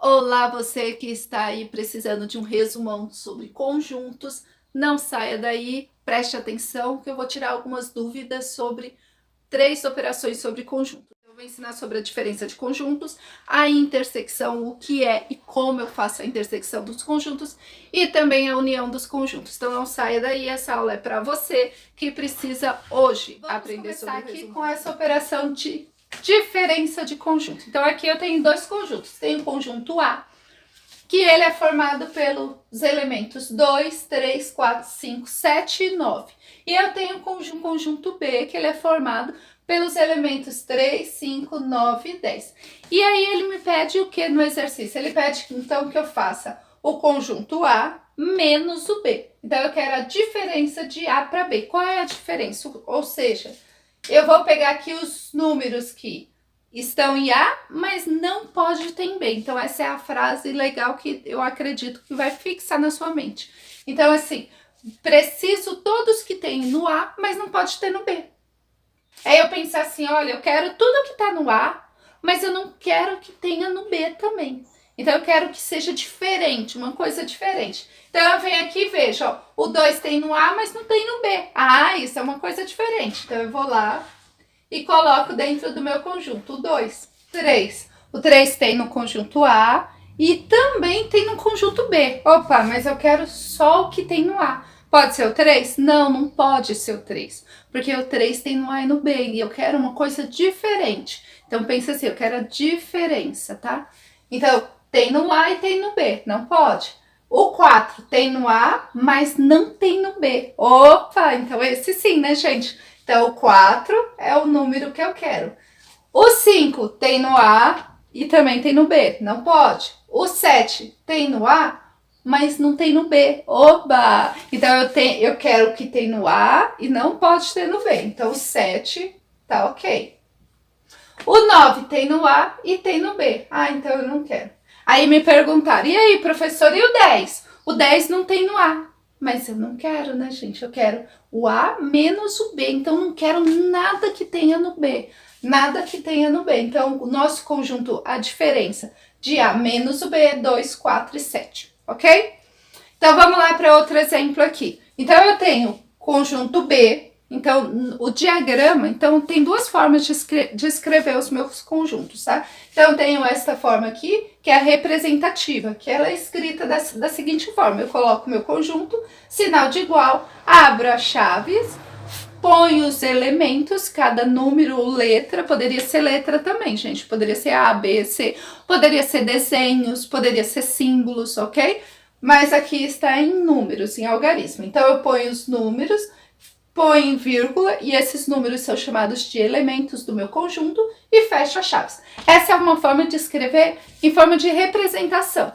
Olá, você que está aí precisando de um resumão sobre conjuntos, não saia daí, preste atenção que eu vou tirar algumas dúvidas sobre 3 operações sobre conjuntos. Eu vou ensinar sobre a diferença de conjuntos, a intersecção, o que é e como eu faço a intersecção dos conjuntos e também a união dos conjuntos. Então não saia daí, essa aula é para você que precisa hoje aprender sobre o resumão. Com essa operação de diferença de conjunto. Então aqui eu tenho 2 conjuntos. Tem o conjunto A, que ele é formado pelos elementos 2, 3, 4, 5, 7 e 9. E eu tenho o conjunto B, que ele é formado pelos elementos 3, 5, 9 e 10. E aí ele me pede o que no exercício? Ele pede então que eu faça o conjunto A menos o B. Então eu quero a diferença de A para B. Qual é a diferença? Ou seja, eu vou pegar aqui os números que estão em A, mas não pode ter em B. Então, essa é a frase legal que eu acredito que vai fixar na sua mente. Então, assim, preciso todos que tem no A, mas não pode ter no B. Aí eu penso assim, olha, eu quero tudo que tá no A, mas eu não quero que tenha no B também. Então, eu quero que seja diferente, uma coisa diferente. Então, eu venho aqui e vejo, ó, o 2 tem no A, mas não tem no B. Ah, isso é uma coisa diferente. Então, eu vou lá e coloco dentro do meu conjunto. O 2, 3. O 3 tem no conjunto A e também tem no conjunto B. Opa, mas eu quero só o que tem no A. Pode ser o 3? Não, não pode ser o 3. Porque o 3 tem no A e no B. E eu quero uma coisa diferente. Então, pensa assim, eu quero a diferença, tá? Então, tem no A e tem no B. Não pode. O 4 tem no A, mas não tem no B. Opa, então esse sim, né, gente? Então, o 4 é o número que eu quero. O 5 tem no A e também tem no B. Não pode. O 7 tem no A, mas não tem no B. Oba! Então, eu quero o que tem no A e não pode ter no B. Então, o 7 tá ok. O 9 tem no A e tem no B. Ah, então eu não quero. Aí me perguntaram, e aí, professor, e o 10? O 10 não tem no A. Mas eu não quero, né, gente? Eu quero o A menos o B. Então, não quero nada que tenha no B. Nada que tenha no B. Então, o nosso conjunto, a diferença de A menos o B é 2, 4 e 7. Ok? Então, vamos lá para outro exemplo aqui. Então, eu tenho conjunto B. Então, o diagrama, então, tem 2 formas de escrever os meus conjuntos, tá? Então, eu tenho esta forma aqui, que é a representativa, que ela é escrita da seguinte forma. Eu coloco meu conjunto, sinal de igual, abro as chaves, ponho os elementos, cada número ou letra, poderia ser letra também, gente. Poderia ser A, B, C, poderia ser desenhos, poderia ser símbolos, ok? Mas aqui está em números, em algarismo. Então, eu ponho os números, põe em vírgula e esses números são chamados de elementos do meu conjunto e fecho as chaves. Essa é uma forma de escrever em forma de representação.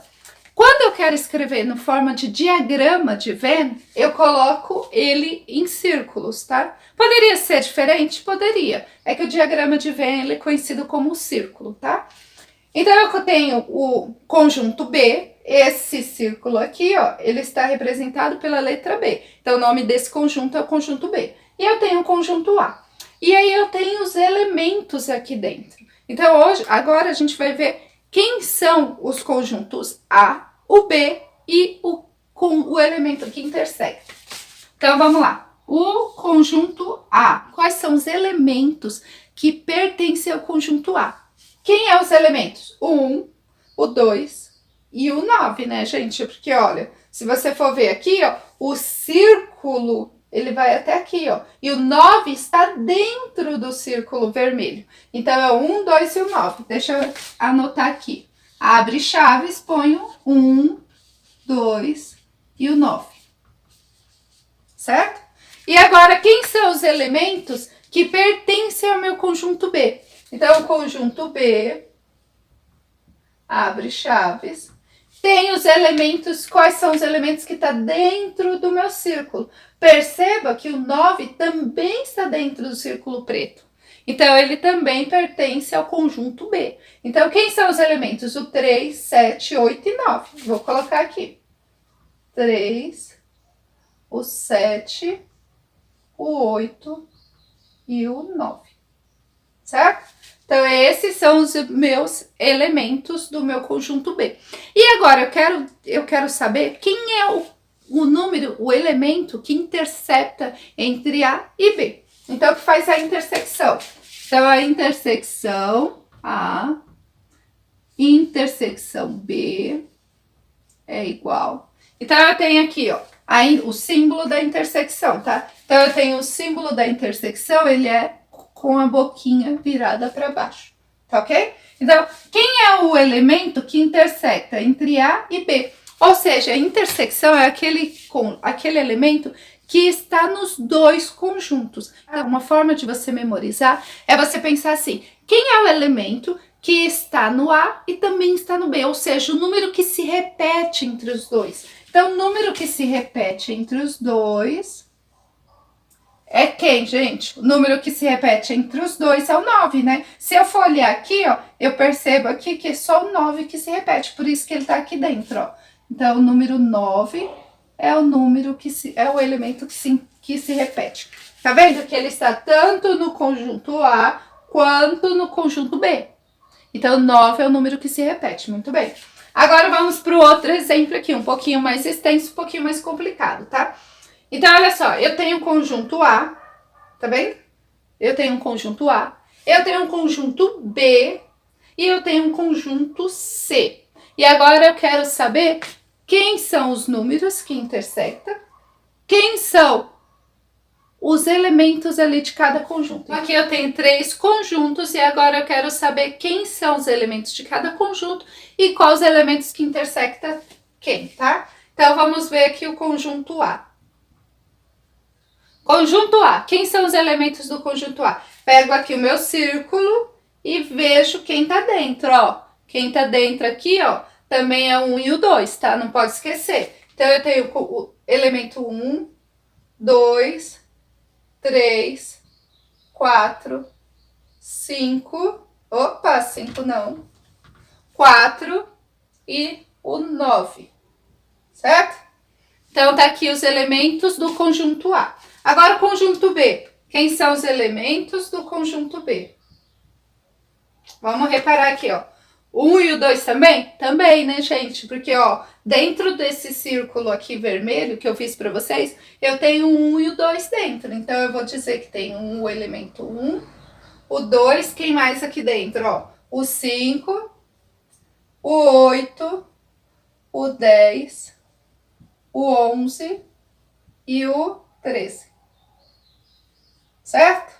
Quando eu quero escrever na forma de diagrama de Venn, eu coloco ele em círculos, tá? Poderia ser diferente? Poderia. É que o diagrama de Venn ele é conhecido como círculo, tá? Então, eu tenho o conjunto B, esse círculo aqui, ó, ele está representado pela letra B. Então, o nome desse conjunto é o conjunto B. E eu tenho o conjunto A. E aí, eu tenho os elementos aqui dentro. Então, agora a gente vai ver quem são os conjuntos A, o B e o elemento que intersegue. Então, vamos lá. O conjunto A. Quais são os elementos que pertencem ao conjunto A? Quem é os elementos? O 1, o 2 e o 9, né, gente? Porque, olha, se você for ver aqui, ó, o círculo, ele vai até aqui, ó. E o 9 está dentro do círculo vermelho. Então, é o 1, 2 e o 9. Deixa eu anotar aqui. Abre chaves, ponho 1, 2 e o 9. Certo? E agora, quem são os elementos que pertencem ao meu conjunto B? Então, o conjunto B, abre chaves, tem os elementos, quais são os elementos que estão dentro do meu círculo? Perceba que o 9 também está dentro do círculo preto. Então, ele também pertence ao conjunto B. Então, quem são os elementos? O 3, 7, 8 e 9. Vou colocar aqui. 3, o 7, o 8 e o 9. Certo? Então, esses são os meus elementos do meu conjunto B. E agora, eu quero saber quem é o número, o elemento que intercepta entre A e B. Então, o que faz a intersecção? Então, a intersecção A, intersecção B é igual. Então, eu tenho aqui, ó, o símbolo da intersecção, tá? Então, eu tenho o símbolo da intersecção, ele é com a boquinha virada para baixo, tá ok? Então, quem é o elemento que intersecta entre A e B? Ou seja, a intersecção é aquele elemento que está nos dois conjuntos. Então, uma forma de você memorizar é você pensar assim, quem é o elemento que está no A e também está no B? Ou seja, o número que se repete entre os dois. Então, o número que se repete entre os dois é quem, gente? O número que se repete entre os dois é o 9, né? Se eu for olhar aqui, ó, eu percebo aqui que é só o 9 que se repete, por isso que ele tá aqui dentro, ó. Então, o número 9 é o número é o elemento que se repete. Tá vendo que ele está tanto no conjunto A quanto no conjunto B. Então, 9 é o número que se repete, muito bem. Agora, vamos para o outro exemplo aqui, um pouquinho mais extenso, um pouquinho mais complicado, tá? Então, olha só, eu tenho um conjunto A, tá vendo? Eu tenho um conjunto A, eu tenho um conjunto B e eu tenho um conjunto C. E agora eu quero saber quem são os números que intersectam, quem são os elementos ali de cada conjunto. Aqui eu tenho 3 conjuntos e agora eu quero saber quem são os elementos de cada conjunto e quais os elementos que intersectam quem, tá? Então, vamos ver aqui o conjunto A. Conjunto A. Quem são os elementos do conjunto A? Pego aqui o meu círculo e vejo quem tá dentro, ó. Quem tá dentro aqui, ó, também é o 1 e o 2, tá? Não pode esquecer. Então, eu tenho o elemento 1, 2, 3, 4, 5. Opa, 5 não. 4 e o 9. Certo? Então, tá aqui os elementos do conjunto A. Agora, o conjunto B. Quem são os elementos do conjunto B? Vamos reparar aqui, ó. O 1 e o 2 também? Também, né, gente? Porque, ó, dentro desse círculo aqui vermelho que eu fiz para vocês, eu tenho o 1 e o 2 dentro. Então, eu vou dizer que tem o elemento 1, o 2, quem mais aqui dentro? Ó, o 5, o 8, o 10, o 11 e o 13. Certo?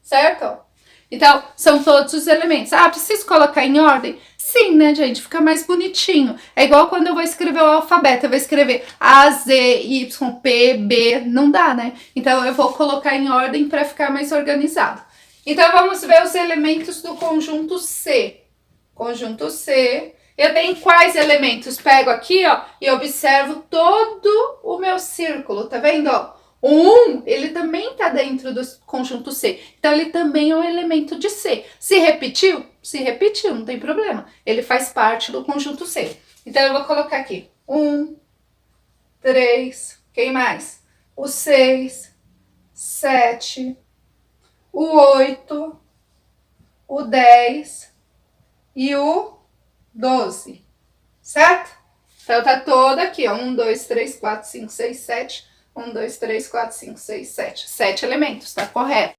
Certo? Então, são todos os elementos. Ah, preciso colocar em ordem? Sim, né, gente? Fica mais bonitinho. É igual quando eu vou escrever o alfabeto. Eu vou escrever A, Z, Y, P, B. Não dá, né? Então, eu vou colocar em ordem para ficar mais organizado. Então, vamos ver os elementos do conjunto C. Conjunto C. Eu tenho quais elementos? Pego aqui, ó, e observo todo o meu círculo. Tá vendo, ó? O 1, ele também está dentro do conjunto C. Então, ele também é um elemento de C. Se repetiu? Se repetiu, não tem problema. Ele faz parte do conjunto C. Então, eu vou colocar aqui 1, 3, quem mais? O 6, 7, o 8, o 10 e o 12. Certo? Então, tá todo aqui, ó. 1, 2, 3, 4, 5, 6, 7... 1, 2, 3, 4, 5, 6, 7. 7 elementos, tá correto?